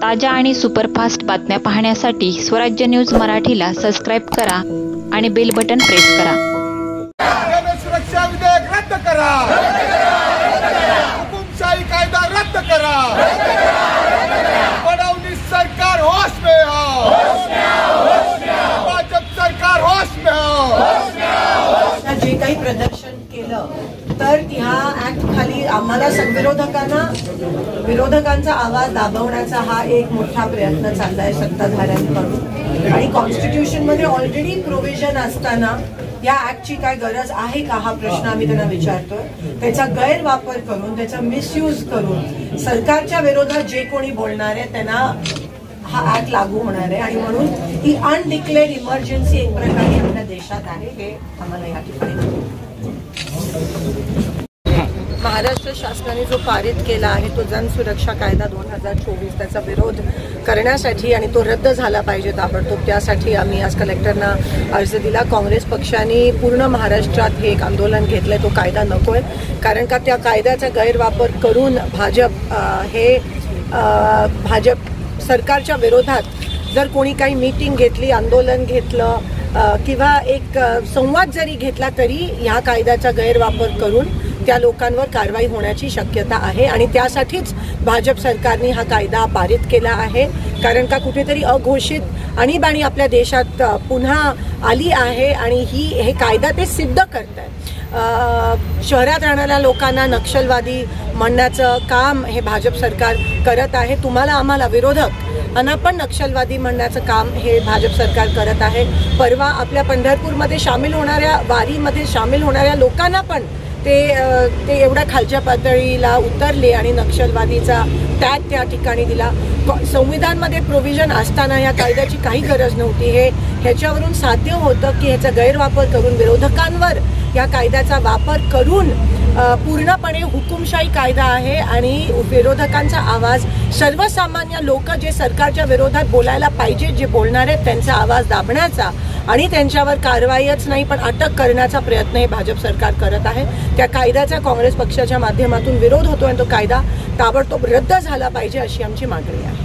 ताज्या आणि सुपरफास्ट बातम्या पाहण्यासाठी स्वराज्य न्यूज मराठीला सबस्क्राइब करा आणि बेल बटन प्रेस करा। सुरक्षा विधेयक रद्द करा, हुकुमशाही कायदा रद्द करा, फडणवीस सरकार होश में हो, भाजप सरकार होश में हो। जे काही प्रदर्शन केलं तर ह्या ऍक्ट खाली आम्हाला विरोधकांचा आवाज दाबवण्याचा हा एक मोठा प्रयत्न चाललाय सत्ताधाऱ्यांकडून। आणि कॉन्स्टिट्यूशन मध्ये ऑलरेडी प्रोव्हिजन असताना या ऍक्टची काय गरज आहे का हा प्रश्न आम्ही त्यांना विचारतोय। त्याचा गैरवापर करून, त्याचा मिसयूज करून सरकारच्या विरोधात जे कोणी बोलणार आहे त्यांना हा ऍक्ट लागू होणार आहे। आणि म्हणून ही अनडिक्लेअर्ड इमर्जन्सी एक प्रकारे आपल्या देशात आहे हे आम्हाला या ठिकाणी महाराष्ट्र शासनाने जो पारित केला आहे तो जनसुरक्षा कायदा 2024 त्याचा विरोध करण्यासाठी आणि तो रद्द झाला पाहिजे ताबडतोब, त्यासाठी आम्ही आज कलेक्टरना अर्ज दिला। काँग्रेस पक्षाने पूर्ण महाराष्ट्रात हे एक आंदोलन घेतलंय, तो कायदा नकोय, कारण का त्या कायद्याचा गैरवापर करून भाजप सरकारच्या विरोधात जर कोणी काही मीटिंग घेतली, आंदोलन घेतलं किंवा एक संवाद जरी घेतला तरी ह्या कायद्याचा गैरवापर करून त्या लोकांवर कारवाई होण्याची शक्यता आहे। आणि त्यासाठीच भाजप सरकारने हा कायदा पारित केला आहे, कारण का कुठेतरी अघोषित आणीबाणी आपल्या देशात पुन्हा आली आहे आणि हे कायदा ते सिद्ध करत आहे। शहरात राहणाऱ्या लोकांना नक्षलवादी म्हणण्याचं काम हे भाजप सरकार करत आहे। तुम्हाला आम्हाला विरोधकांना पण नक्षलवादी म्हणण्याचं काम हे भाजप सरकार करत आहे। परवा आपल्या पंढरपूरमध्ये सामील होणाऱ्या वारीमध्ये सामील होणाऱ्या लोकांना पण ते एवढ्या खालच्या पातळीला उतरले आणि नक्षलवादीचा टॅग त्या ठिकाणी दिला। संविधानमध्ये प्रोव्हिजन असताना या कायद्याची काही गरज नव्हती। ह्याच्यावरून साध्य होतं की ह्याचा गैरवापर करून विरोधकांवर या कायद्याचा वापर करून पूर्णपणे हुकुमशाही कायदा आहे आणि विरोधकांचा आवाज, सर्वसामान्य लोक जे सरकारच्या विरोधात बोलायला पाहिजे, जे बोलणार आहेत त्यांचा आवाज दाबण्याचा आणि त्यांच्यावर कारवाईच नाही पण अटक करण्याचा प्रयत्न हे भाजप सरकार करत आहे। त्या कायद्याचा काँग्रेस पक्षाच्या माध्यमातून विरोध होतो आणि तो कायदा ताबडतोब रद्द झाला पाहिजे अशी आमची मागणी आहे।